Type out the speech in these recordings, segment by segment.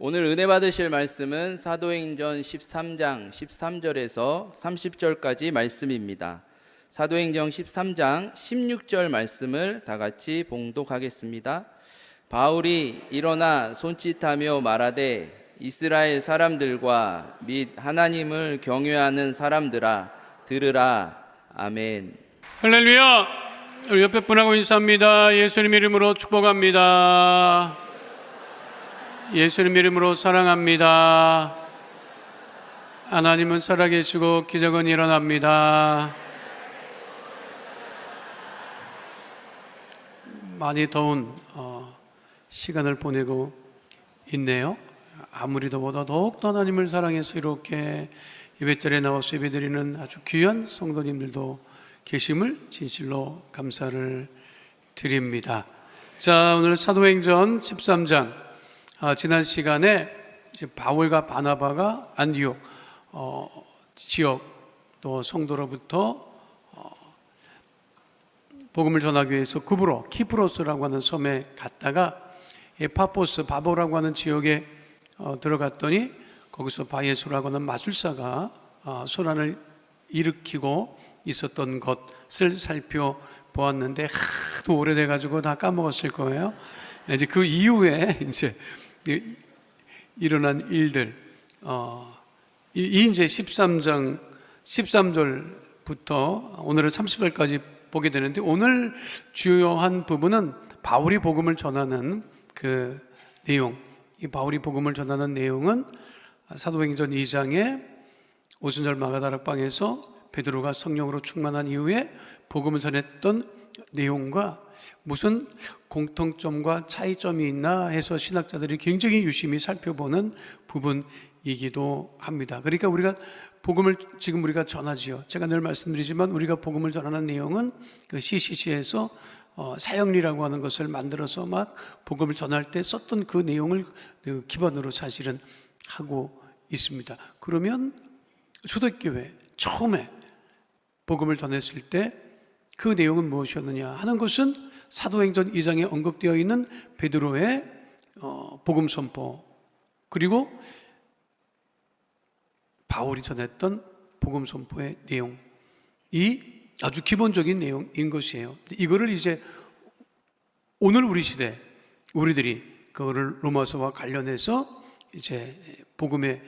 오늘 은혜 받으실 말씀은 사도행전 13장 13절에서 30절까지 말씀입니다. 사도행전 13장 16절 말씀을 다 같이 봉독하겠습니다. 바울이 일어나 손짓하며 말하되 이스라엘 사람들과 및 하나님을 경외하는 사람들아 들으라. 아멘. 할렐루야. 우리 옆에 분하고 인사합니다. 예수님 이름으로 축복합니다. 예수님 이름으로 사랑합니다. 하나님은 살아계시고 기적은 일어납니다. 많이 더운 시간을 보내고 있네요. 아무리 더워도 더욱더 하나님을 사랑해서 이렇게 예배자리에 나와서 예배드리는 아주 귀한 성도님들도 계심을 진실로 감사를 드립니다. 자, 오늘 사도행전 13장 지난 시간에 이제 바울과 바나바가 안디옥 지역 또 성도로부터 복음을 전하기 위해서 구브로 키프로스라고 하는 섬에 갔다가 에파포스 바보라고 하는 지역에 들어갔더니 거기서 바예수라고 하는 마술사가 소란을 일으키고 있었던 것을 살펴보았는데 하도 오래돼 가지고 다 까먹었을 거예요. 이제 그 이후에 이제 일어난 일들 이제 13장 13절부터 오늘은 30절까지 보게 되는데, 오늘 주요한 부분은 바울이 복음을 전하는 그 내용. 이 바울이 복음을 전하는 내용은 사도행전 2장에 오순절 마가다락방에서 베드로가 성령으로 충만한 이후에 복음을 전했던 내용과 무슨 공통점과 차이점이 있나 해서 신학자들이 굉장히 유심히 살펴보는 부분이기도 합니다. 그러니까 우리가 복음을 지금 우리가 전하지요. 제가 늘 말씀드리지만 우리가 복음을 전하는 내용은 그 CCC에서 사형리라고 하는 것을 만들어서 막 복음을 전할 때 썼던 그 내용을 기반으로 사실은 하고 있습니다. 그러면 초대교회 처음에 복음을 전했을 때 그 내용은 무엇이었느냐 하는 것은 사도행전 2장에 언급되어 있는 베드로의 복음 선포, 그리고 바울이 전했던 복음 선포의 내용, 이 아주 기본적인 내용인 것이에요. 이거를 이제 오늘 우리 시대 우리들이 그거를 로마서와 관련해서 이제 복음의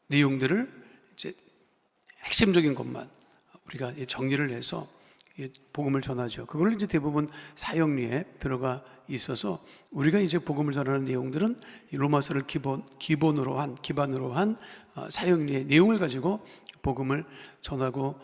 내용들을 이제 핵심적인 것만 우리가 정리를 해서 복음을 전하죠. 그걸 이제 대부분 사형리에 들어가 있어서 우리가 이제 복음을 전하는 내용들은 로마서를 기반으로 한 사형리의 내용을 가지고 복음을 전하고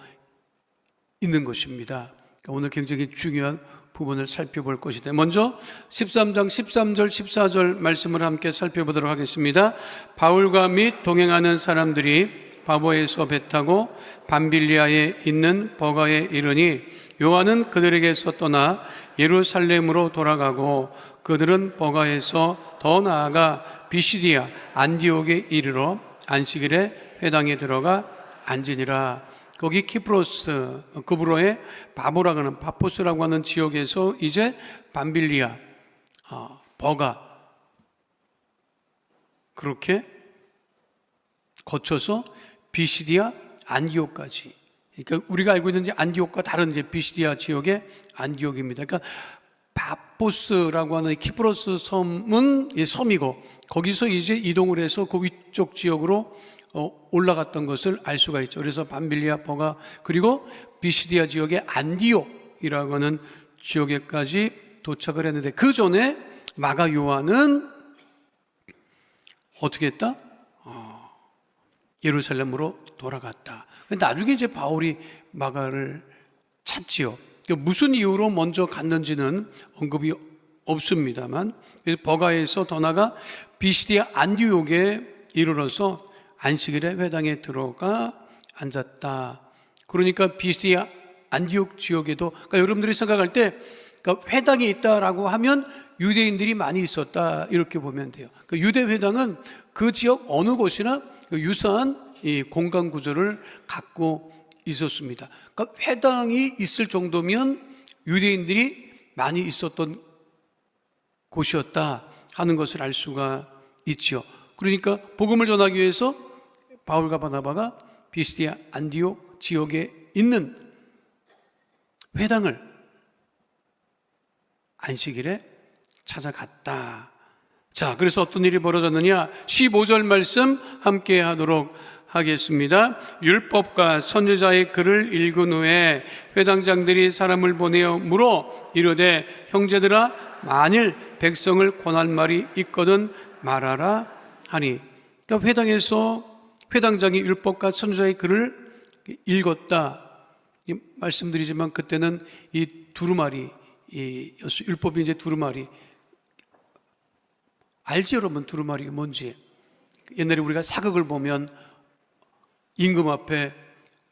있는 것입니다. 오늘 굉장히 중요한 부분을 살펴볼 것인데, 먼저 13장 13절 14절 말씀을 함께 살펴보도록 하겠습니다. 바울과 및 동행하는 사람들이 바보에서 배 타고 밤빌리아에 있는 버가에 이르니 요한은 그들에게서 떠나 예루살렘으로 돌아가고 그들은 버가에서 더 나아가 비시디아 안디옥에 이르러 안식일에 회당에 들어가 앉으니라. 거기 키프로스 구브로의 바보라고 하는 파포스라고 하는 지역에서 이제 밤빌리아 버가 그렇게 거쳐서 비시디아 안디옥까지, 그러니까 우리가 알고 있는 안디옥과 다른 이제 비시디아 지역의 안디옥입니다. 그러니까 파포스라고 하는 키프로스 섬은 섬이고 거기서 이제 이동을 해서 그 위쪽 지역으로 올라갔던 것을 알 수가 있죠. 그래서 밤빌리아 버가 그리고 비시디아 지역의 안디옥이라고 하는 지역에까지 도착을 했는데, 그 전에 마가 요한은 어떻게 했다? 예루살렘으로 돌아갔다. 나중에 이제 바울이 마가를 찾지요. 무슨 이유로 먼저 갔는지는 언급이 없습니다만, 버가에서 더 나아가 비시디아 안디옥에 이르러서 안식일에 회당에 들어가 앉았다. 그러니까 비시디아 안디옥 지역에도, 그러니까 여러분들이 생각할 때 그러니까 회당이 있다라고 하면 유대인들이 많이 있었다 이렇게 보면 돼요. 그러니까 유대 회당은 그 지역 어느 곳이나 유사한 이 공간 구조를 갖고 있었습니다. 그러니까 회당이 있을 정도면 유대인들이 많이 있었던 곳이었다 하는 것을 알 수가 있죠. 그러니까 복음을 전하기 위해서 바울과 바나바가 비스디아 안디옥 지역에 있는 회당을 안식일에 찾아갔다. 자, 그래서 어떤 일이 벌어졌느냐? 15절 말씀 함께 하도록 하겠습니다. 율법과 선지자의 글을 읽은 후에 회당장들이 사람을 보내어 물어 이르되 형제들아 만일 백성을 권할 말이 있거든 말하라 하니. 그러니까 회당에서 회당장이 율법과 선지자의 글을 읽었다. 말씀드리지만 그때는 이 두루마리, 율법이 이제 두루마리. 알지 여러분 두루마리가 뭔지? 옛날에 우리가 사극을 보면 임금 앞에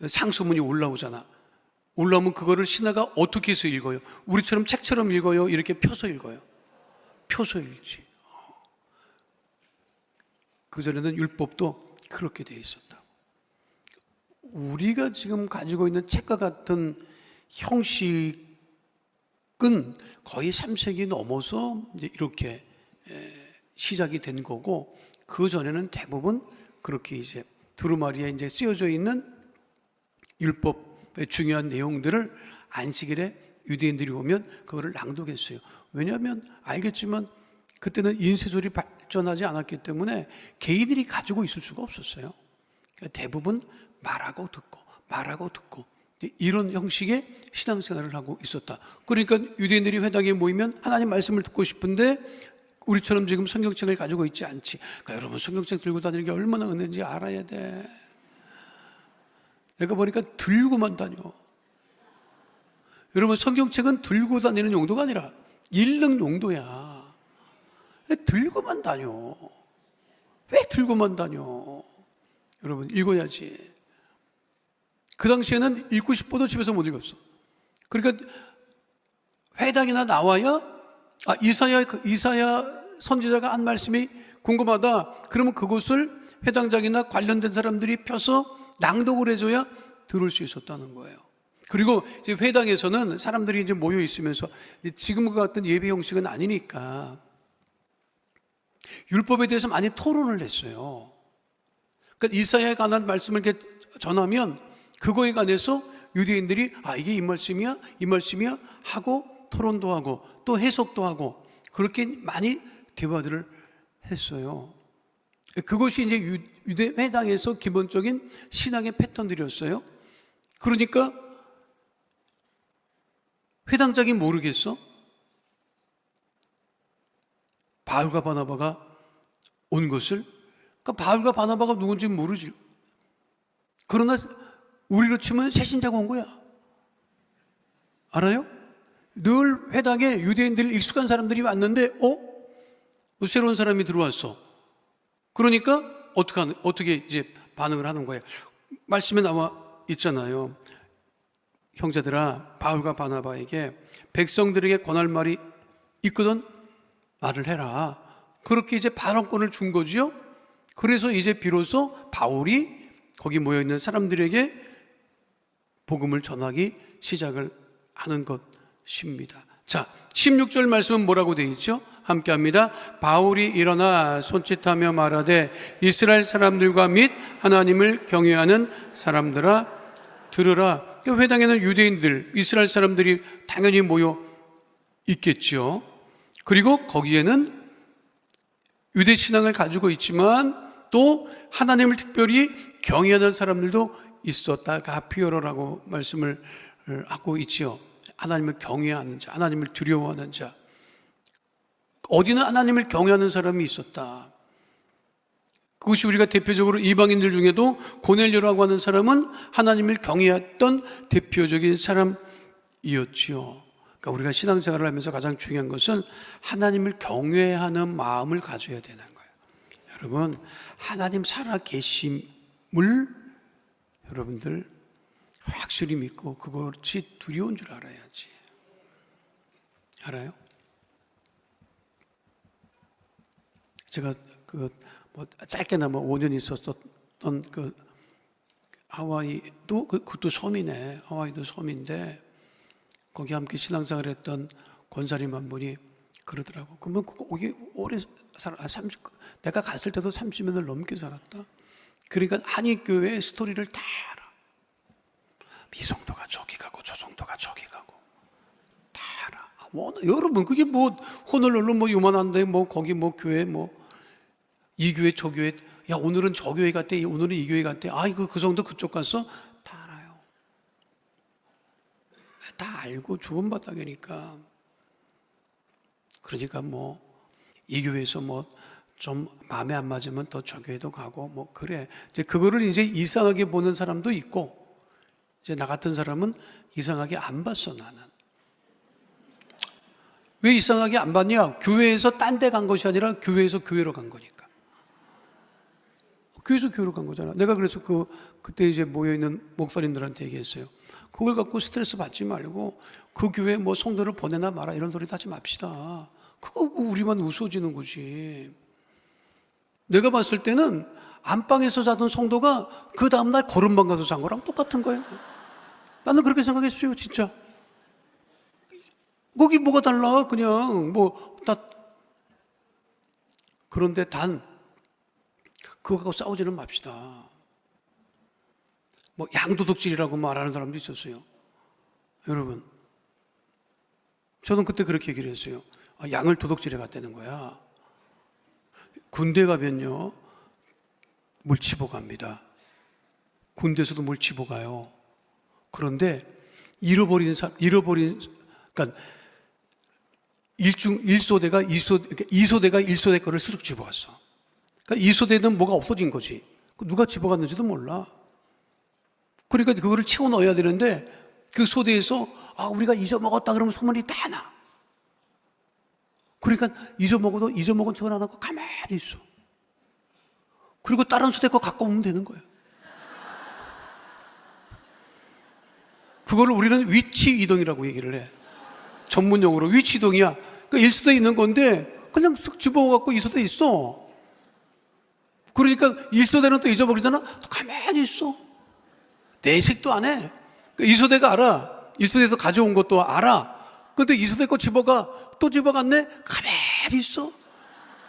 상소문이 올라오잖아. 올라오면 그거를 신하가 어떻게 해서 읽어요? 우리처럼 책처럼 읽어요? 이렇게 펴서 읽어요? 펴서 읽지. 그전에는 율법도 그렇게 돼 있었다. 우리가 지금 가지고 있는 책과 같은 형식은 거의 3세기 넘어서 이제 이렇게 시작이 된 거고, 그 전에는 대부분 그렇게 이제 두루마리에 이제 쓰여져 있는 율법의 중요한 내용들을 안식일에 유대인들이 오면 그거를 낭독했어요. 왜냐하면 알겠지만 그때는 인쇄소리 발전하지 않았기 때문에 개인들이 가지고 있을 수가 없었어요. 그러니까 대부분 말하고 듣고 이런 형식의 신앙생활을 하고 있었다. 그러니까 유대인들이 회당에 모이면 하나님 말씀을 듣고 싶은데 우리처럼 지금 성경책을 가지고 있지 않지. 그러니까 여러분 성경책 들고 다니는 게 얼마나 은혜인지 알아야 돼. 내가 보니까 들고만 다녀. 여러분 성경책은 들고 다니는 용도가 아니라 읽는 용도야. 왜 들고만 다녀? 왜 들고만 다녀? 여러분 읽어야지. 그 당시에는 읽고 싶어도 집에서 못 읽었어. 그러니까 회당이나 나와야 이사야 선지자가 한 말씀이 궁금하다. 그러면 그것을 회당장이나 관련된 사람들이 펴서 낭독을 해줘야 들을 수 있었다는 거예요. 그리고 이제 회당에서는 사람들이 이제 모여 있으면서 지금과 같은 예배 형식은 아니니까 율법에 대해서 많이 토론을 했어요. 그러니까 이사야에 관한 말씀을 이렇게 전하면 그거에 관해서 유대인들이 이게 이 말씀이야 하고 토론도 하고 또 해석도 하고 그렇게 많이 대화들을 했어요. 그것이 이제 유대 회당에서 기본적인 신앙의 패턴들이었어요. 그러니까 회당장이 모르겠어? 바울과 바나바가 온 것을? 그러니까 바울과 바나바가 누군지 모르지. 그러나 우리로 치면 새신자가 온 거야. 알아요? 늘 회당에 유대인들 익숙한 사람들이 왔는데 새로운 사람이 들어왔어. 그러니까 어떻게 이제 반응을 하는 거예요? 말씀에 나와 있잖아요. 형제들아 바울과 바나바에게 백성들에게 권할 말이 있거든 말을 해라. 그렇게 이제 발언권을 준 거죠. 그래서 이제 비로소 바울이 거기 모여 있는 사람들에게 복음을 전하기 시작을 하는 것입니다. 자, 16절 말씀은 뭐라고 되어 있죠? 함께 합니다. 바울이 일어나 손짓하며 말하되 이스라엘 사람들과 및 하나님을 경외하는 사람들아 들으라. 회당에는 유대인들, 이스라엘 사람들이 당연히 모여 있겠죠. 그리고 거기에는 유대 신앙을 가지고 있지만 또 하나님을 특별히 경외하는 사람들도 있었다. 가피오로라고 말씀을 하고 있지요. 하나님을 경외하는 자, 하나님을 두려워하는 자. 어디는 하나님을 경외하는 사람이 있었다. 그것이 우리가 대표적으로 이방인들 중에도 고넬료라고 하는 사람은 하나님을 경외했던 대표적인 사람이었지요. 그러니까 우리가 신앙생활을 하면서 가장 중요한 것은 하나님을 경외하는 마음을 가져야 되는 거예요. 여러분, 하나님 살아계심을 여러분들 확실히 믿고 그것이 두려운 줄 알아야지. 알아요? 제가 짧게나마 5년 있었던 하와이도 그것도 섬이네. 하와이도 섬인데 거기 함께 신앙생활을 했던 권사님 한 분이 그러더라고. 그러면 거기 오래 살아. 30, 내가 갔을 때도 30년을 넘게 살았다. 그러니까 한인교회의 스토리를 다 알아. 이 성도가 저기 가고 저 성도가 저기 가고 다 알아. 여러분 그게 뭐 호놀룰루 뭐 요만한데 뭐 거기 뭐 교회 뭐 이 교회 저 교회 야 오늘은 저 교회 갔대 오늘은 이 교회 갔대 아이고 그 성도 그쪽 갔어 다 알아요. 다 알고 좋은 바닥이니까. 그러니까 뭐 이 교회에서 뭐 좀 마음에 안 맞으면 또 저 교회도 가고 뭐 그래. 이제 그거를 이제 이상하게 보는 사람도 있고 이제 나 같은 사람은 이상하게 안 봤어 나는. 왜 이상하게 안 봤냐? 교회에서 딴 데 간 것이 아니라 교회에서 교회로 간 거니까. 교회에서 교회로 간 거잖아. 내가 그래서 그때 이제 모여있는 목사님들한테 얘기했어요. 그걸 갖고 스트레스 받지 말고 그 교회 뭐 성도를 보내나 마라 이런 소리 하지 맙시다. 그거 우리만 웃어지는 거지. 내가 봤을 때는 안방에서 자던 성도가 그 다음날 거름방 가서 잔 거랑 똑같은 거예요. 나는 그렇게 생각했어요, 진짜. 거기 뭐가 달라? 그냥 뭐 다. 그런데 단 그거 갖고 싸우지는 맙시다. 뭐 양도둑질이라고 말하는 사람도 있었어요. 여러분, 저는 그때 그렇게 얘기를 했어요. 양을 도둑질해 갔다는 거야. 군대 가면요, 뭘 집어갑니다. 군대에서도 뭘 집어가요. 그런데 그러니까 일소대가 이소대가 1소대 거를 쓱 집어갔어. 그러니까 이소대는 뭐가 없어진 거지. 누가 집어갔는지도 몰라. 그러니까 그거를 채워 넣어야 되는데 그 소대에서 우리가 잊어먹었다 그러면 소문이 다 나. 그러니까 잊어먹은 척은 안 하고 가만히 있어. 그리고 다른 소대 거 갖고 오면 되는 거야. 그거를 우리는 위치 이동이라고 얘기를 해. 전문 용어로 위치 이동이야. 그러니까 1소대에 있는 건데 그냥 쓱 집어갖고 2소대에 있어. 그러니까 1소대는 또 잊어버리잖아. 또 가만히 있어. 내색도 안 해. 그러니까 2소대가 알아. 1소대에서 가져온 것도 알아. 근데 2소대 거 집어가. 또 집어갔네. 가만히 있어.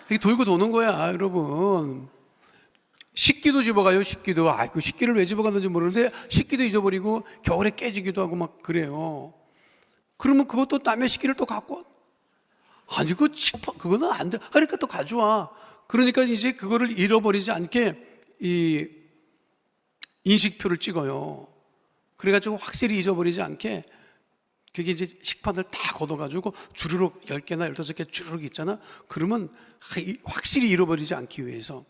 이게 돌고 도는 거야, 여러분. 식기도 집어가요, 식기도. 그 식기를 왜 집어갔는지 모르는데 식기도 잊어버리고 겨울에 깨지기도 하고 막 그래요. 그러면 그것도 남의 식기를 또 갖고 와. 아니, 그거는 안 돼. 그러니까 또 가져와. 그러니까 이제 그거를 잃어버리지 않게 이 인식표를 찍어요. 그래가지고 확실히 잊어버리지 않게 그게 이제 식판을 다 걷어가지고 주르륵 10개나 15개 주르륵 있잖아. 그러면 확실히 잃어버리지 않기 위해서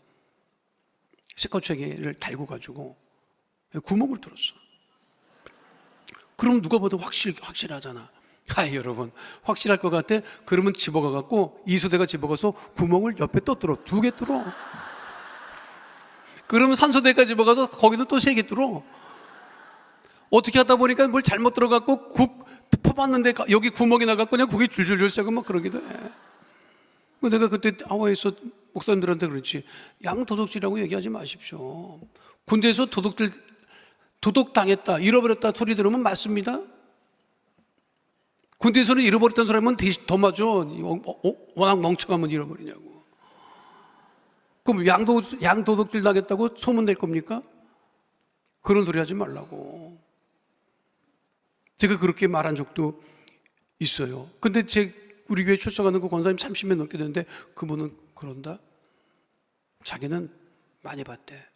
스코치를 달고 가지고 구멍을 뚫었어. 그럼 누가 봐도 확실하잖아. 여러분, 확실할 것 같아? 그러면 집어가갖고 이소대가 집어가서 구멍을 옆에 또 뚫어. 2개 뚫어. 그러면 산소대가 집어가서 거기도 또 3개 뚫어. 어떻게 하다 보니까 뭘 잘못 들어갖고 국 퍼봤는데 여기 구멍이 나갖고 그냥 국이 줄줄줄 새고 막 그러기도 해. 내가 그때 하와이에서 목사님들한테 그렇지. 양도둑질이라고 얘기하지 마십시오. 군대에서 도둑당했다, 잃어버렸다 소리 들으면 맞습니다. 군대에서는 잃어버렸던 사람은 더 맞아. 워낙 멍청하면 잃어버리냐고. 그럼 양도둑질 당했다고 소문낼 겁니까? 그런 소리 하지 말라고. 제가 그렇게 말한 적도 있어요. 근데 우리 교회 출석하는 그 권사님 30년 넘게 됐는데 그분은 그런다? 자기는 많이 봤대.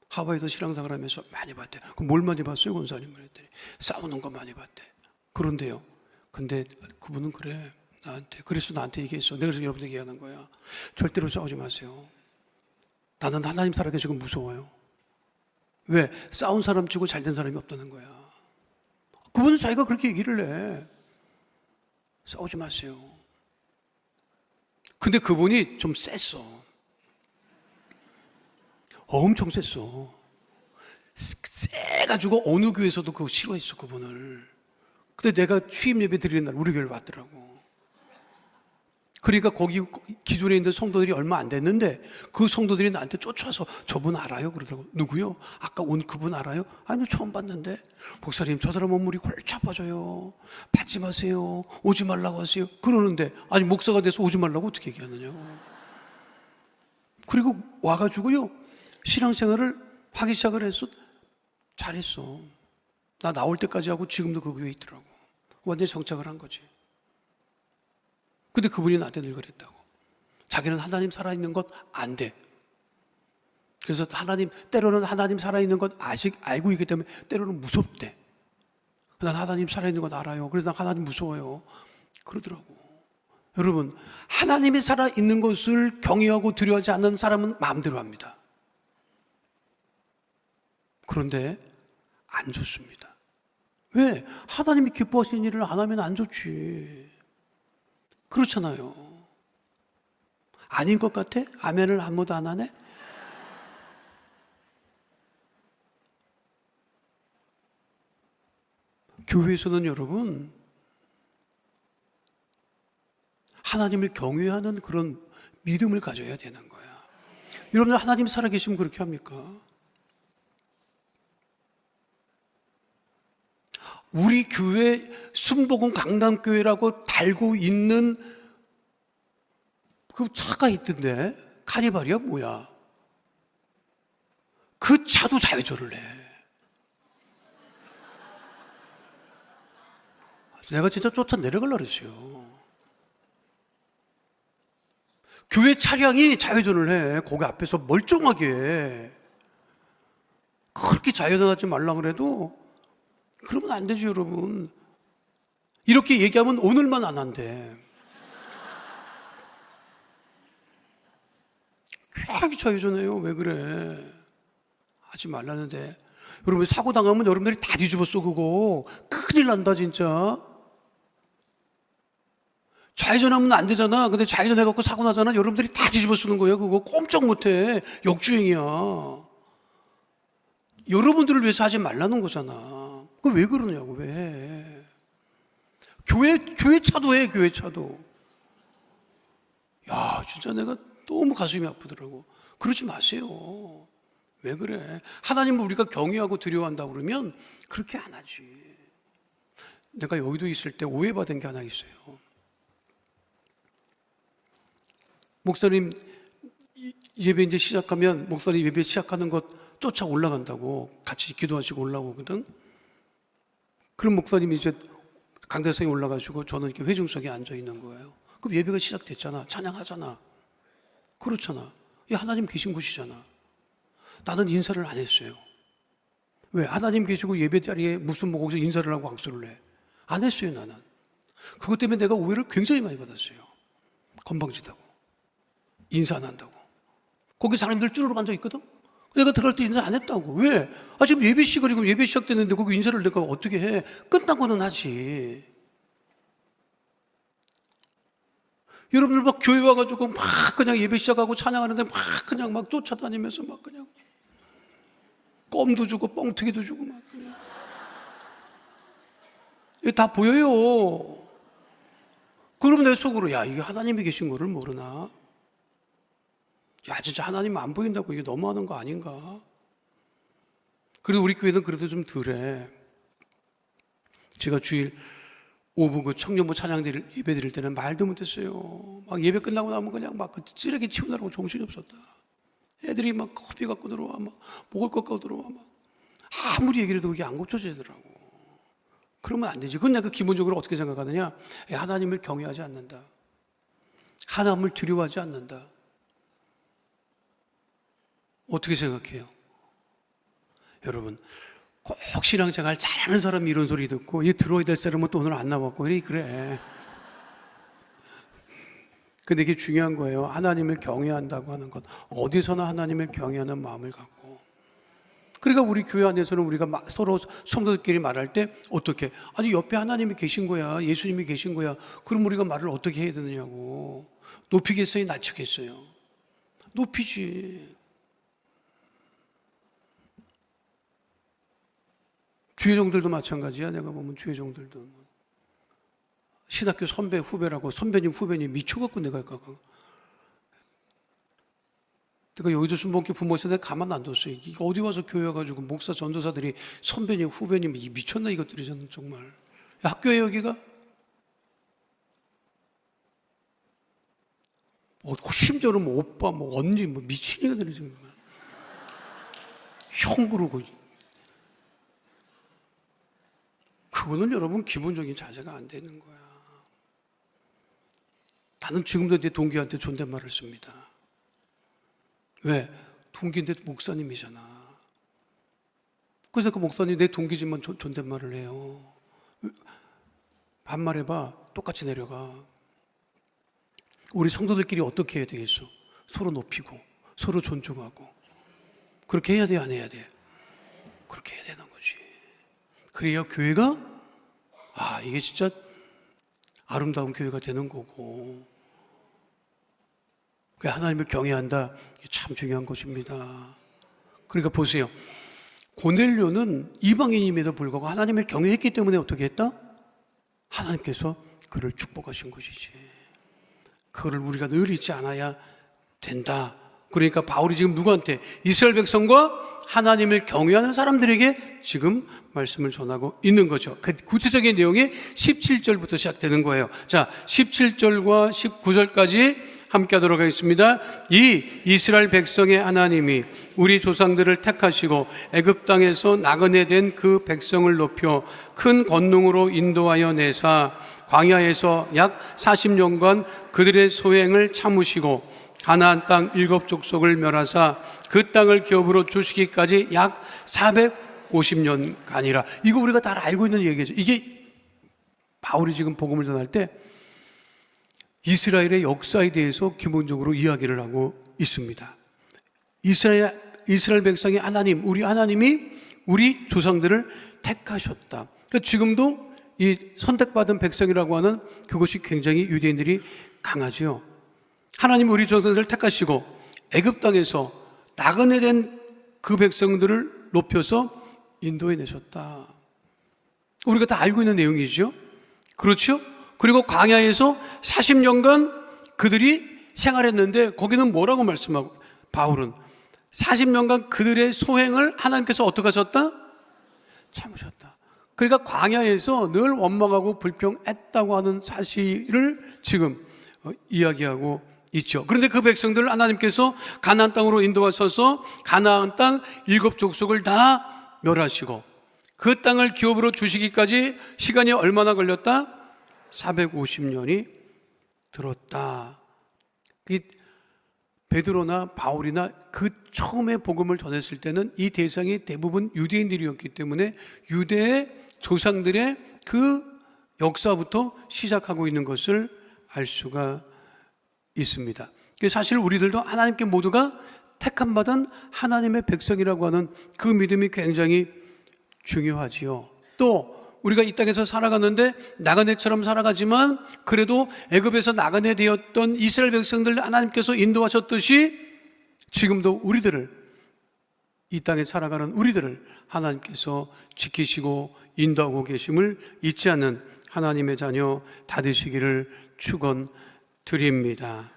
하와이에서 신앙생활 하면서 많이 봤대. 그럼 뭘 많이 봤어요, 권사님을 했더니? 싸우는 거 많이 봤대. 그런데요. 근데 그분은 그래. 그래서 나한테 얘기했어. 내가 그래서 여러분에게 얘기하는 거야. 절대로 싸우지 마세요. 나는 하나님 살아계시고 무서워요. 왜? 싸운 사람 치고 잘된 사람이 없다는 거야. 그분은 자기가 그렇게 얘기를 해. 싸우지 마세요. 근데 그분이 좀 셌어. 엄청 셌어. 세가지고 어느 교회에서도 그거 싫어했어, 그분을. 근데 내가 취임 예배 드리는 날 우리 교회를 왔더라고. 그러니까 거기 기존에 있는 성도들이 얼마 안 됐는데 그 성도들이 나한테 쫓아와서 저분 알아요? 그러더라고. 누구요? 아까 온 그분 알아요? 아니요, 처음 봤는데. 목사님, 저 사람 몸물이 골치 아파져요. 받지 마세요. 오지 말라고 하세요. 그러는데 아니 목사가 돼서 오지 말라고 어떻게 얘기하느냐. 그리고 와가지고요 신앙생활을 하기 시작을 했어. 잘했어. 나 나올 때까지 하고 지금도 그 교회에 있더라고. 완전히 정착을 한 거지. 근데 그분이 나한테 늘 그랬다고. 자기는 하나님 살아있는 것 안 돼. 그래서 때로는 하나님 살아있는 것 아직 알고 있기 때문에 때로는 무섭대. 난 하나님 살아있는 것 알아요. 그래서 난 하나님 무서워요. 그러더라고. 여러분, 하나님이 살아있는 것을 경외하고 두려워하지 않는 사람은 마음대로 합니다. 그런데 안 좋습니다. 왜? 하나님이 기뻐하시는 일을 안 하면 안 좋지. 그렇잖아요. 아닌 것 같아? 아멘을 아무도 안 하네? 교회에서는 여러분, 하나님을 경외하는 그런 믿음을 가져야 되는 거야. 여러분들 하나님 살아계시면 그렇게 합니까? 우리 교회 순복음 강남교회라고 달고 있는 그 차가 있던데 카니발이야 뭐야? 그 차도 좌회전을 해. 내가 진짜 쫓아 내려가려고 그랬어요. 교회 차량이 좌회전을 해. 거기 앞에서 멀쩡하게. 그렇게 좌회전하지 말라 그래도 그러면 안 되죠, 여러분. 이렇게 얘기하면 오늘만 안 한대. 괜히 좌회전해요. 왜 그래? 하지 말라는데. 여러분, 사고 당하면 여러분들이 다 뒤집었어, 그거. 큰일 난다, 진짜. 좌회전하면 안 되잖아. 근데 좌회전해갖고 사고 나잖아. 여러분들이 다 뒤집어 쓰는 거예요. 그거 꼼짝 못해. 역주행이야. 여러분들을 위해서 하지 말라는 거잖아. 그걸 왜 그러냐고, 왜. 교회 차도 해, 교회 차도. 야, 진짜 내가 너무 가슴이 아프더라고. 그러지 마세요. 왜 그래? 하나님을 우리가 경외하고 두려워한다 그러면 그렇게 안 하지. 내가 여기도 있을 때 오해받은 게 하나 있어요. 목사님 예배 이제 시작하면 목사님 예배 시작하는 것 쫓아 올라간다고 같이 기도하시고 올라오거든. 그럼 목사님이 이제 강대상에 올라가시고 저는 이렇게 회중석에 앉아 있는 거예요. 그럼 예배가 시작됐잖아. 찬양하잖아. 그렇잖아. 이 하나님 계신 곳이잖아. 나는 인사를 안 했어요. 왜? 하나님 계시고 예배 자리에 무슨 뭐 거기서 인사를 하고 악수를 해. 안 했어요, 나는. 그것 때문에 내가 오해를 굉장히 많이 받았어요. 건방지다고. 인사 안 한다고. 거기 사람들 쭈르륵 앉아 있거든? 내가 들어갈 때 인사 안 했다고. 왜? 지금 예배 시간이고 예배 시작됐는데 거기 인사를 내가 어떻게 해? 끝나고는 하지. 여러분들 막 교회 와가지고 막 그냥 예배 시작하고 찬양하는데 막 그냥 막 쫓아다니면서 막 그냥 껌도 주고 뻥튀기도 주고 막 그냥. 이게 다 보여요. 그럼 내 속으로 야, 이게 하나님이 계신 거를 모르나? 야, 진짜 하나님 안 보인다고 이게 너무하는 거 아닌가? 그래도 우리 교회는 그래도 좀 덜해. 제가 주일 오후 그 청년부 찬양 예배 드릴 때는 말도 못했어요. 막 예배 끝나고 나면 그냥 막 쓰레기 치우느라고 정신이 없었다. 애들이 막 커피 갖고 들어와, 막 먹을 것 갖고 들어와, 막 아무리 얘기를 해도 그게 안 고쳐지더라고. 그러면 안 되지. 그건 내가 기본적으로 어떻게 생각하느냐? 하나님을 경외하지 않는다. 하나님을 두려워하지 않는다. 어떻게 생각해요? 여러분, 꼭 신앙생활 잘하는 사람이 이런 소리 듣고 얘 들어야 될 사람은 또 오늘 안 나왔고 그래. 근데 이게 중요한 거예요. 하나님을 경외한다고 하는 것. 어디서나 하나님을 경외하는 마음을 갖고. 그러니까 우리 교회 안에서는 우리가 서로 성도들끼리 말할 때 어떻게? 아니 옆에 하나님이 계신 거야. 예수님이 계신 거야. 그럼 우리가 말을 어떻게 해야 되느냐고. 높이겠어요? 낮추겠어요? 높이지. 주의종들도 마찬가지야. 내가 보면 주의종들도 신학교 선배 후배라고 선배님 후배님 미쳐갖고 내가 여기도 순복기 부모에서 내가 가만 안 뒀어요. 이거 어디 와서 교회 와가지고 목사 전도사들이 선배님 후배님 이 미쳤나 이것들이 저는 정말. 학교에 여기가 심지어는 뭐 오빠 뭐 언니 뭐 미친 애들이 정말 형 그러고. 그거는 여러분 기본적인 자세가 안 되는 거야. 나는 지금도 내 동기한테 존댓말을 씁니다. 왜? 동기인데 목사님이잖아. 그래서 그 목사님 내 동기지만 존댓말을 해요. 반말해봐. 똑같이 내려가. 우리 성도들끼리 어떻게 해야 되겠어? 서로 높이고 서로 존중하고 그렇게 해야 돼, 안 해야 돼? 그렇게 해야 되는 거지. 그래야 교회가 이게 진짜 아름다운 교회가 되는 거고, 그 하나님을 경외한다. 이게 참 중요한 것입니다. 그러니까 보세요. 고넬료는 이방인임에도 불구하고 하나님을 경외했기 때문에 어떻게 했다? 하나님께서 그를 축복하신 것이지. 그거를 우리가 늘 잊지 않아야 된다. 그러니까 바울이 지금 누구한테? 이스라엘 백성과 하나님을 경외하는 사람들에게 지금 말씀을 전하고 있는 거죠. 그 구체적인 내용이 17절부터 시작되는 거예요. 자, 17절과 19절까지 함께 하도록 하겠습니다. 이 이스라엘 백성의 하나님이 우리 조상들을 택하시고 애굽 땅에서 나그네 된 그 백성을 높여 큰 권능으로 인도하여 내사 광야에서 약 40년간 그들의 소행을 참으시고 가나안 땅 7족속을 멸하사 그 땅을 기업으로 주시기까지 약 450년간이라. 이거 우리가 다 알고 있는 얘기죠. 이게 바울이 지금 복음을 전할 때 이스라엘의 역사에 대해서 기본적으로 이야기를 하고 있습니다. 이스라엘 백성의 하나님, 우리 하나님이 우리 조상들을 택하셨다. 그러니까 지금도 이 선택받은 백성이라고 하는 그것이 굉장히 유대인들이 강하죠. 하나님 우리 조상들을 택하시고 애굽 땅에서 나그네 된 그 백성들을 높여서 인도해 내셨다. 우리가 다 알고 있는 내용이죠. 그렇죠? 그리고 광야에서 40년간 그들이 생활했는데 거기는 뭐라고 말씀하고, 바울은 40년간 그들의 소행을 하나님께서 어떻게 하셨다? 참으셨다. 그러니까 광야에서 늘 원망하고 불평했다고 하는 사실을 지금 이야기하고 있죠. 그런데 그 백성들을 하나님께서 가나안 땅으로 인도하셔서 가나안 땅 7족속을 다 멸하시고 그 땅을 기업으로 주시기까지 시간이 얼마나 걸렸다? 450년이 들었다. 베드로나 바울이나 그 처음에 복음을 전했을 때는 이 대상이 대부분 유대인들이었기 때문에 유대의 조상들의 그 역사부터 시작하고 있는 것을 알 수가 있습니다. 사실 우리들도 하나님께 모두가 택함받은 하나님의 백성이라고 하는 그 믿음이 굉장히 중요하지요. 또 우리가 이 땅에서 살아가는데 나그네처럼 살아가지만 그래도 애굽에서 나그네 되었던 이스라엘 백성들 하나님께서 인도하셨듯이 지금도 우리들을, 이 땅에 살아가는 우리들을 하나님께서 지키시고 인도하고 계심을 잊지 않는 하나님의 자녀 다 되시기를 축원드립니다.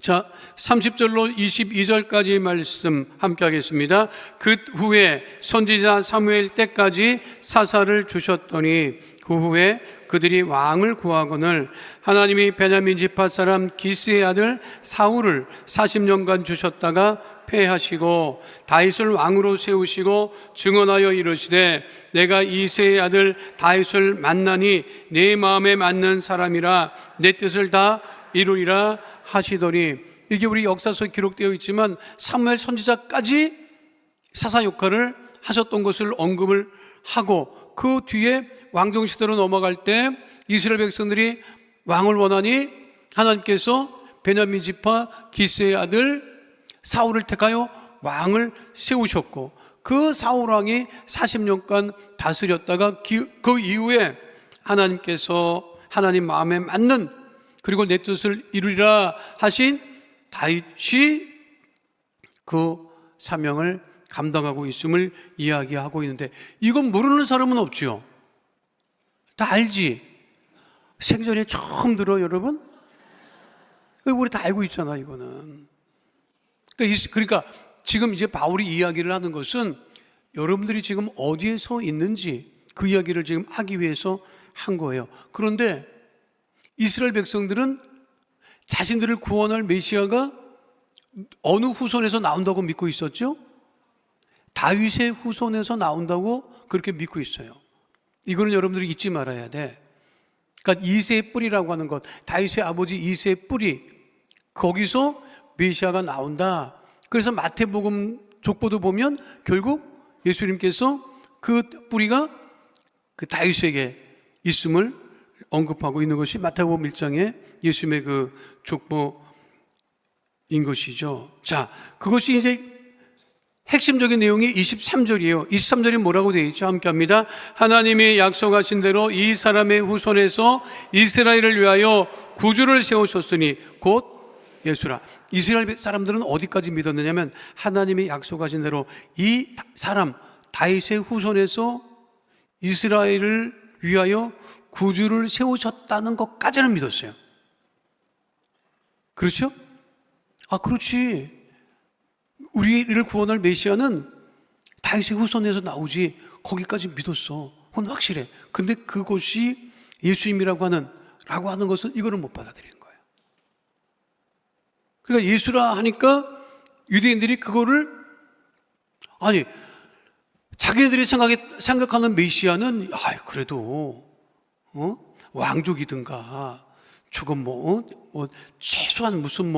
자, 30절로 22절까지 말씀 함께 하겠습니다. 그 후에 선지자 사무엘 때까지 사사를 주셨더니 그 후에 그들이 왕을 구하거늘 하나님이 베냐민 지파 사람 기스의 아들 사울을 40년간 주셨다가 패하시고 다윗을 왕으로 세우시고 증언하여 이르시되 내가 이새의 아들 다윗을 만나니 내 마음에 맞는 사람이라 내 뜻을 다 이루리라 하시더니, 이게 우리 역사서에 기록되어 있지만 사무엘 선지자까지 사사 역할을 하셨던 것을 언급을 하고 그 뒤에 왕정 시대로 넘어갈 때 이스라엘 백성들이 왕을 원하니 하나님께서 베냐민 지파 기스의 아들 사울을 택하여 왕을 세우셨고 그 사울 왕이 40년간 다스렸다가 그 이후에 하나님께서 하나님 마음에 맞는 그리고 내 뜻을 이루리라 하신 다윗이 그 사명을 감당하고 있음을 이야기하고 있는데, 이건 모르는 사람은 없죠. 다 알지. 생전에 처음 들어 여러분? 우리 다 알고 있잖아 이거는. 그러니까 지금 이제 바울이 이야기를 하는 것은 여러분들이 지금 어디에 서 있는지 그 이야기를 지금 하기 위해서 한 거예요. 그런데 이스라엘 백성들은 자신들을 구원할 메시아가 어느 후손에서 나온다고 믿고 있었죠? 다윗의 후손에서 나온다고 그렇게 믿고 있어요. 이거는 여러분들이 잊지 말아야 돼. 그러니까 이새의 뿌리라고 하는 것, 다윗의 아버지 이새의 뿌리, 거기서 메시아가 나온다. 그래서 마태복음 족보도 보면 결국 예수님께서 그 뿌리가 그 다윗에게 있음을 언급하고 있는 것이 마태복음 1장에 예수님의 그 족보인 것이죠. 자, 그것이 이제 핵심적인 내용이 23절이에요. 23절이 뭐라고 되어 있죠? 함께 합니다. 하나님이 약속하신 대로 이 사람의 후손에서 이스라엘을 위하여 구주를 세우셨으니 곧 예수라. 이스라엘 사람들은 어디까지 믿었느냐면 하나님이 약속하신 대로 이 사람 다윗의 후손에서 이스라엘을 위하여 구주를 세우셨다는 것까지는 믿었어요. 그렇죠? 아, 그렇지. 우리를 구원할 메시아는 다윗의 후손에서 나오지. 거기까지 믿었어. 그건 확실해. 근데 그것이 예수님이라고 하는 것은 이거는 못 받아들이는 거예요. 그러니까 예수라 하니까 유대인들이 그거를 아니 자기들이 생각하는 메시아는 그래도 왕족이든가 죽은 최소한 무슨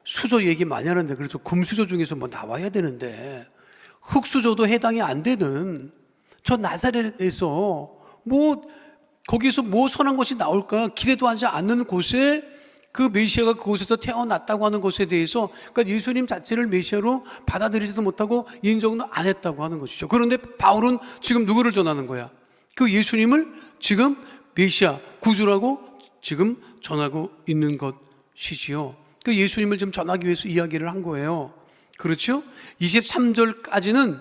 수저 얘기 많이 하는데 그래서 금수저 중에서 나와야 되는데 흙수저도 해당이 안 되는 저 나사렛에서 거기서 선한 것이 나올까 기대도 하지 않는 곳에 그 메시아가 그곳에서 태어났다고 하는 것에 대해서 그러니까 예수님 자체를 메시아로 받아들이지도 못하고 인정도 안 했다고 하는 것이죠. 그런데 바울은 지금 누구를 전하는 거야? 그 예수님을 지금 메시아, 구주라고 지금 전하고 있는 것이지요. 그 예수님을 지금 전하기 위해서 이야기를 한 거예요. 그렇죠? 23절까지는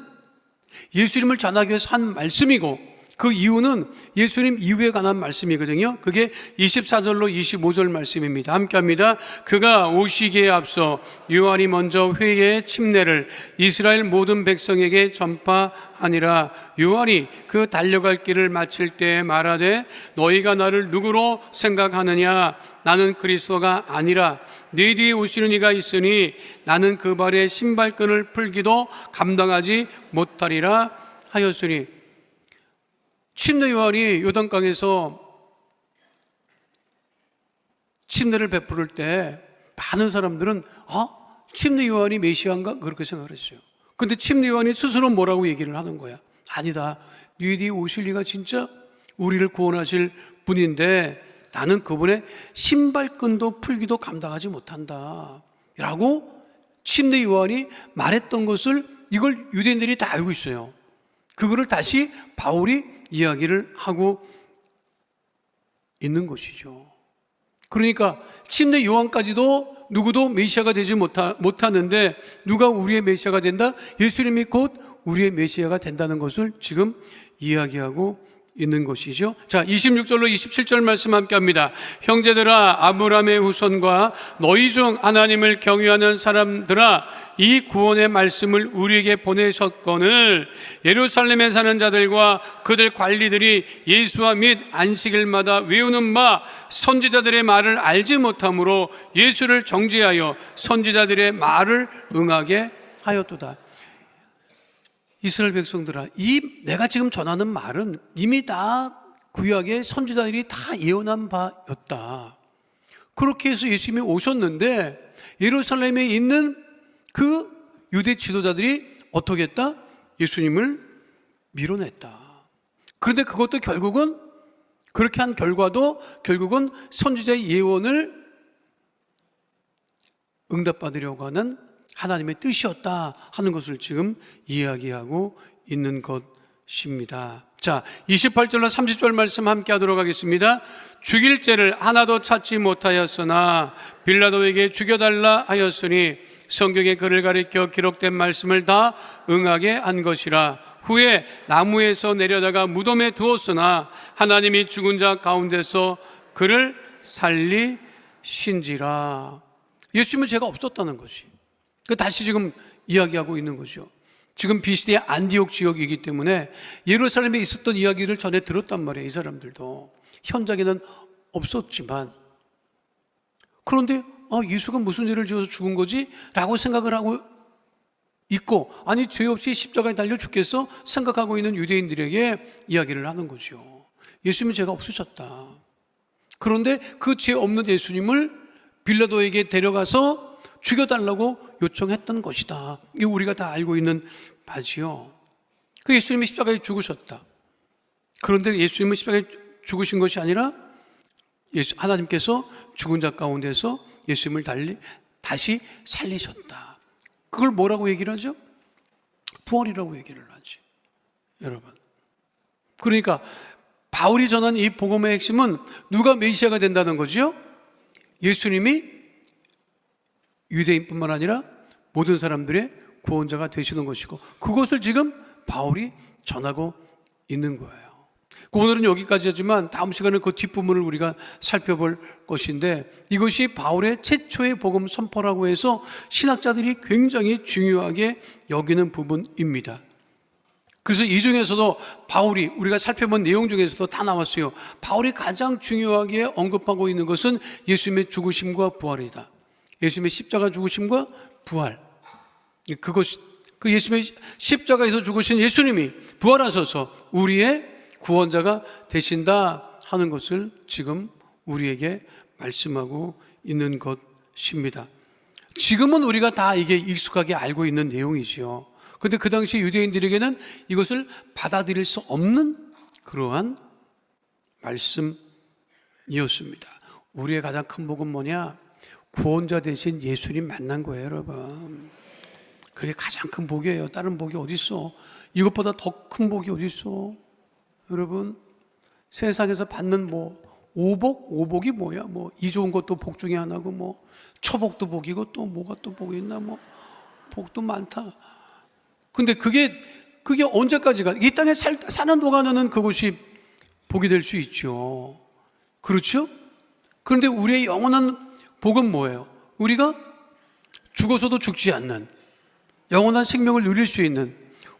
예수님을 전하기 위해서 한 말씀이고 그 이유는 예수님 이후에 관한 말씀이거든요. 그게 24절로 25절 말씀입니다. 함께 합니다. 그가 오시기에 앞서 요한이 먼저 회개의 침례를 이스라엘 모든 백성에게 전파하니라. 요한이 그 달려갈 길을 마칠 때 말하되 너희가 나를 누구로 생각하느냐? 나는 그리스도가 아니라 네 뒤에 오시는 이가 있으니 나는 그 발의 신발끈을 풀기도 감당하지 못하리라 하였으니. 침례 요한이 요단강에서 침례를 베풀을 때 많은 사람들은 침례 요한이 메시아인가? 그렇게 생각을 했어요. 근데 침례 요한이 스스로 뭐라고 얘기를 하는 거야? 아니다. 네 뒤에 오실 이가 진짜 우리를 구원하실 분인데 나는 그분의 신발끈도 풀기도 감당하지 못한다 라고 침례 요한이 말했던 것을 이걸 유대인들이 다 알고 있어요. 그거를 다시 바울이 이야기를 하고 있는 것이죠. 그러니까 침례 요한까지도 누구도 메시아가 되지 못하는데 누가 우리의 메시아가 된다? 예수님이 곧 우리의 메시아가 된다는 것을 지금 이야기하고 있는 것이죠. 자, 26절로 27절 말씀 함께 합니다. 형제들아, 아브라함의 후손과 너희 중 하나님을 경외하는 사람들아, 이 구원의 말씀을 우리에게 보내셨거늘 예루살렘에 사는 자들과 그들 관리들이 예수와 및 안식일마다 외우는 바 선지자들의 말을 알지 못함으로 예수를 정죄하여 선지자들의 말을 응하게 하였도다. 이스라엘 백성들아, 내가 지금 전하는 말은 이미 다 구약의 선지자들이 다 예언한 바였다. 그렇게 해서 예수님이 오셨는데 예루살렘에 있는 그 유대 지도자들이 어떻게 했다? 예수님을 밀어냈다. 그런데 그것도 결국은 그렇게 한 결과도 결국은 선지자의 예언을 응답받으려고 하는 하나님의 뜻이었다 하는 것을 지금 이야기하고 있는 것입니다. 자, 28절로 30절 말씀 함께 하도록 하겠습니다. 죽일 죄를 하나도 찾지 못하였으나 빌라도에게 죽여달라 하였으니 성경에 그를 가리켜 기록된 말씀을 다 응하게 한 것이라. 후에 나무에서 내려다가 무덤에 두었으나 하나님이 죽은 자 가운데서 그를 살리신지라. 예수님은 죄가 없었다는 것이. 다시 지금 이야기하고 있는 거죠. 지금 비시대의 안디옥 지역이기 때문에 예루살렘에 있었던 이야기를 전에 들었단 말이에요. 이 사람들도 현장에는 없었지만, 그런데 예수가 무슨 죄를 지어서 죽은 거지? 라고 생각을 하고 있고, 아니 죄 없이 십자가에 달려 죽겠어? 생각하고 있는 유대인들에게 이야기를 하는 거죠. 예수님은 죄가 없으셨다. 그런데 그 죄 없는 예수님을 빌라도에게 데려가서 죽여달라고 요청했던 것이다. 이게 우리가 다 알고 있는 바지요. 그 예수님이 십자가에 죽으셨다. 그런데 예수님은 십자가에 죽으신 것이 아니라 하나님께서 죽은 자 가운데서 예수님을 다시 살리셨다. 그걸 뭐라고 얘기를 하죠? 부활이라고 얘기를 하지, 여러분. 그러니까 바울이 전한 이 복음의 핵심은 누가 메시아가 된다는 거죠? 예수님이 유대인뿐만 아니라 모든 사람들의 구원자가 되시는 것이고, 그것을 지금 바울이 전하고 있는 거예요. 오늘은 여기까지 하지만 다음 시간에 그 뒷부분을 우리가 살펴볼 것인데, 이것이 바울의 최초의 복음 선포라고 해서 신학자들이 굉장히 중요하게 여기는 부분입니다. 그래서 이 중에서도 바울이, 우리가 살펴본 내용 중에서도 다 나왔어요. 바울이 가장 중요하게 언급하고 있는 것은 예수님의 죽으심과 부활이다. 예수님의 십자가 죽으심과 부활. 그 예수님의 십자가에서 죽으신 예수님이 부활하셔서 우리의 구원자가 되신다 하는 것을 지금 우리에게 말씀하고 있는 것입니다. 지금은 우리가 다 이게 익숙하게 알고 있는 내용이지요. 그런데 그 당시 유대인들에게는 이것을 받아들일 수 없는 그러한 말씀이었습니다. 우리의 가장 큰 복은 뭐냐? 구원자 대신 예수님 만난 거예요, 여러분. 그게 가장 큰 복이에요. 다른 복이 어디 있어? 이것보다 더 큰 복이 어디 있어? 여러분, 세상에서 받는 오복이 뭐야? 이 좋은 것도 복 중에 하나고, 초복도 복이고, 또 뭐가 또 복이 있나? 복도 많다. 근데 그게 언제까지가? 이 땅에 사는 동안에는 그것이 복이 될 수 있죠. 그렇죠? 그런데 우리의 영원한 복은 뭐예요? 우리가 죽어서도 죽지 않는 영원한 생명을 누릴 수 있는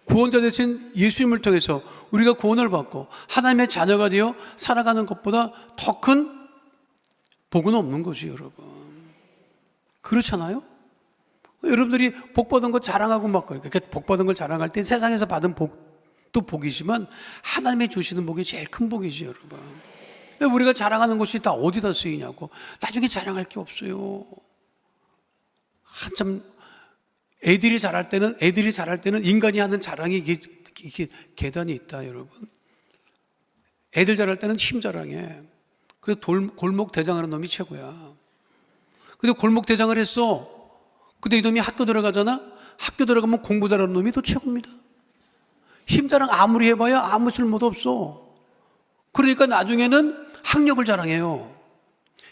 구원자 되신 예수님을 통해서 우리가 구원을 받고 하나님의 자녀가 되어 살아가는 것보다 더 큰 복은 없는 거지, 여러분. 그렇잖아요? 여러분들이 복 받은 거 자랑하고 막 그렇게 복 받은 걸 자랑할 때 세상에서 받은 복도 복이지만 하나님이 주시는 복이 제일 큰 복이지, 여러분. 우리가 자랑하는 것이 다 어디다 쓰이냐고. 나중에 자랑할 게 없어요. 한참 애들이 자랄 때는 인간이 하는 자랑이 이게 계단이 있다, 여러분. 애들 자랄 때는 힘 자랑해. 그래서 골목 대장하는 놈이 최고야. 근데 골목 대장을 했어. 근데 이 놈이 학교 들어가잖아. 학교 들어가면 공부 잘하는 놈이 더 최고입니다. 힘 자랑 아무리 해봐야 아무 쓸모도 없어. 그러니까 나중에는 학력을 자랑해요.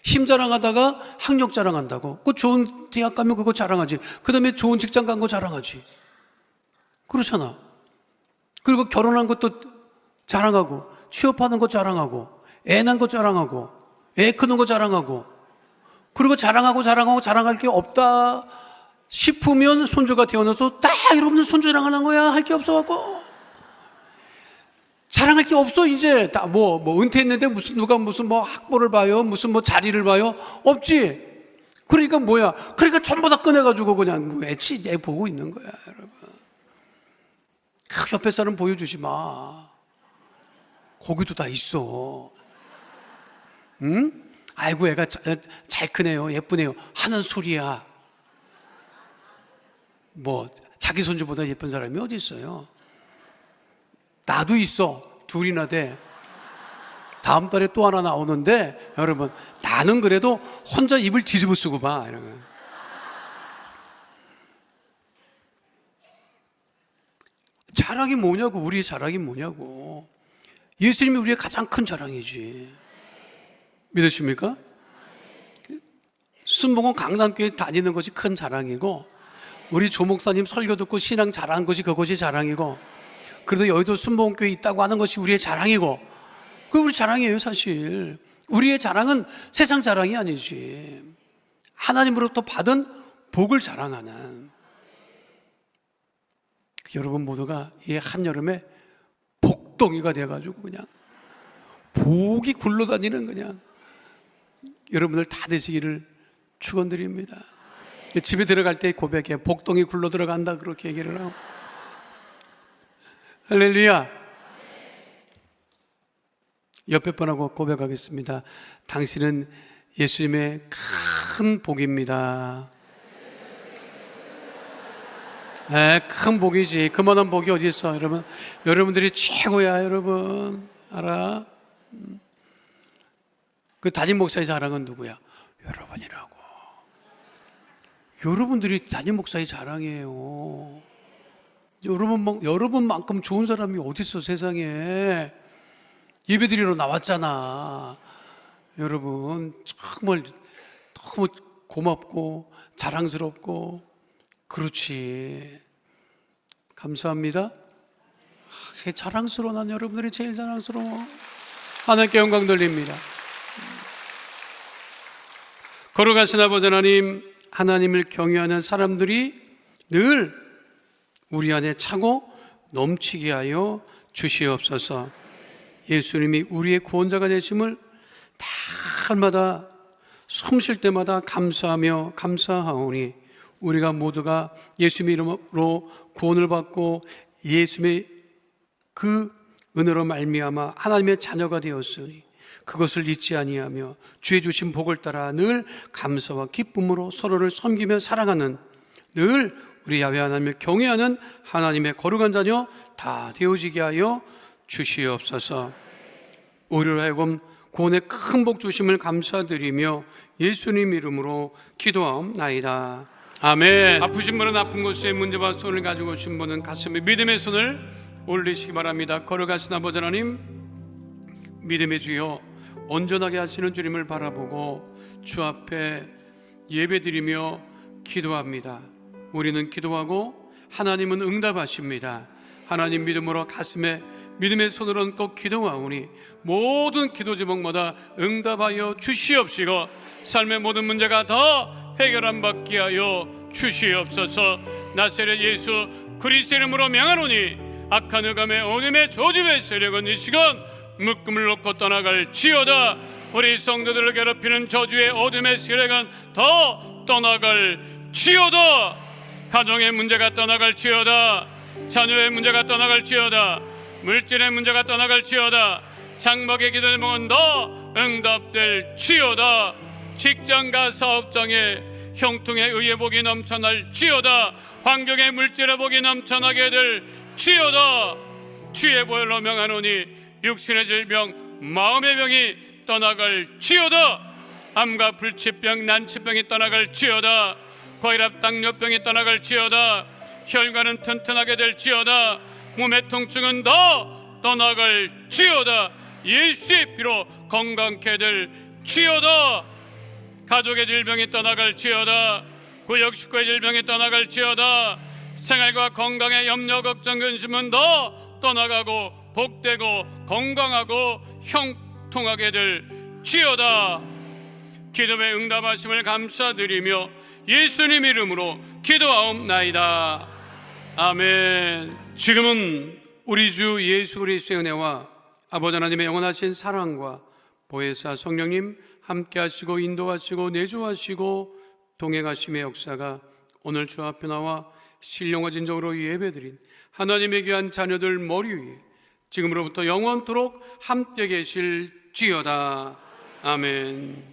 힘 자랑하다가 학력 자랑한다고. 그 좋은 대학 가면 그거 자랑하지. 그 다음에 좋은 직장 간 거 자랑하지. 그렇잖아. 그리고 결혼한 것도 자랑하고, 취업하는 거 자랑하고, 애 낳은 거 자랑하고, 애 크는 거 자랑하고, 그리고 자랑할 게 없다 싶으면 손주가 태어나서 딱 여러분들 손주 자랑하는 거야. 할 게 없어갖고. 자랑할 게 없어, 이제. 다 은퇴했는데 누가 학벌을 봐요? 자리를 봐요? 없지. 그러니까 뭐야? 그러니까 전부 다 꺼내가지고 그냥 애 보고 있는 거야, 여러분. 옆에 사람 보여주지 마. 거기도 다 있어. 응? 아이고, 애가 잘 크네요. 예쁘네요. 하는 소리야. 자기 손주보다 예쁜 사람이 어디 있어요? 나도 있어. 둘이나 돼. 다음 달에 또 하나 나오는데, 여러분, 나는 그래도 혼자 입을 뒤집어 쓰고 봐. 이런 거. 자랑이 뭐냐고, 우리의 자랑이 뭐냐고. 예수님이 우리의 가장 큰 자랑이지. 믿으십니까? 순복음 강남교회 다니는 것이 큰 자랑이고, 우리 조목사님 설교 듣고 신앙 잘한 것이 그것이 자랑이고, 그래도 여의도 순복음교회 있다고 하는 것이 우리의 자랑이고, 그게 우리 자랑이에요, 사실. 우리의 자랑은 세상 자랑이 아니지. 하나님으로부터 받은 복을 자랑하는 여러분 모두가 이 한여름에 복덩이가 돼가지고 그냥 복이 굴러다니는 그냥 여러분들 다 되시기를 축원드립니다. 집에 들어갈 때 고백해. 복덩이 굴러 들어간다 그렇게 얘기를 하고. 할렐루야. 옆에 분하고 고백하겠습니다. 당신은 예수님의 큰 복입니다. 네, 큰 복이지. 그만한 복이 어디 있어? 여러분, 여러분들이 최고야. 여러분 알아? 그 담임 목사의 자랑은 누구야? 여러분이라고. 여러분들이 담임 목사의 자랑이에요. 여러분만큼 좋은 사람이 어디 있어 세상에. 예배드리러 나왔잖아. 여러분 정말 너무 고맙고 자랑스럽고 그렇지. 감사합니다. 자랑스러워. 난 여러분들이 제일 자랑스러워. 하나님께 영광 돌립니다. 걸어가신 아버지 하나님, 하나님을 경외하는 사람들이 늘 우리 안에 차고 넘치게 하여 주시옵소서. 예수님이 우리의 구원자가 되심을 날마다 숨 쉴 때마다 감사하며 감사하오니 우리가 모두가 예수님의 이름으로 구원을 받고 예수님의 그 은혜로 말미암아 하나님의 자녀가 되었으니 그것을 잊지 아니하며 주의 주신 복을 따라 늘 감사와 기쁨으로 서로를 섬기며 사랑하는 늘 우리 야훼 하나님을 경외하는 하나님의 거룩한 자녀 다 되어지게 하여 주시옵소서. 우리로 하여금 구원의 큰 복 주심을 감사드리며 예수님 이름으로 기도하옵나이다. 아멘. 아프신 분은 아픈 곳에 문제와 손을 가지고 오신 분은 가슴에 믿음의 손을 올리시기 바랍니다. 걸어가신 아버지 하나님, 믿음의 주여 온전하게 하시는 주님을 바라보고 주 앞에 예배드리며 기도합니다. 우리는 기도하고 하나님은 응답하십니다. 하나님 믿음으로 가슴에 믿음의 손을 얹고 기도하오니 모든 기도 제목마다 응답하여 주시옵시고 삶의 모든 문제가 더 해결함 받게 하여 주시옵소서. 나사렛 예수 그리스도 이름으로 명하노니 악한 흑암의 어둠의 조짐의 세력은 이 시간 묶음을 놓고 떠나갈 지어다. 우리 성도들을 괴롭히는 저주의 어둠의 세력은 더 떠나갈 지어다. 가정의 문제가 떠나갈 지어다. 자녀의 문제가 떠나갈 지어다. 물질의 문제가 떠나갈 지어다. 장막의 기도 제목은 더 응답될 지어다. 직장과 사업장에 형통의 의의 복이 넘쳐날 지어다. 환경의 물질의 복이 넘쳐나게 될 지어다. 주의 보혈로 명하노니 육신의 질병 마음의 병이 떠나갈 지어다. 암과 불치병 난치병이 떠나갈 지어다. 고혈압 당뇨병이 떠나갈 지어다. 혈관은 튼튼하게 될 지어다. 몸의 통증은 더 떠나갈 지어다. 예수의 피로 건강케 될 지어다. 가족의 질병이 떠나갈 지어다. 구역 식구의 질병이 떠나갈 지어다. 생활과 건강의 염려 걱정 근심은 더 떠나가고 복되고 건강하고 형통하게 될 지어다. 기도의 응답하심을 감사드리며 예수님 이름으로 기도하옵나이다. 아멘. 지금은 우리 주 예수 그리스도의 은혜와 아버지 하나님의 영원하신 사랑과 보혜사 성령님 함께 하시고 인도하시고 내주하시고 동행하심의 역사가 오늘 주 앞에 나와 신령과 진정으로 예배드린 하나님의 귀한 자녀들 머리 위에 지금으로부터 영원토록 함께 계실지어다. 아멘.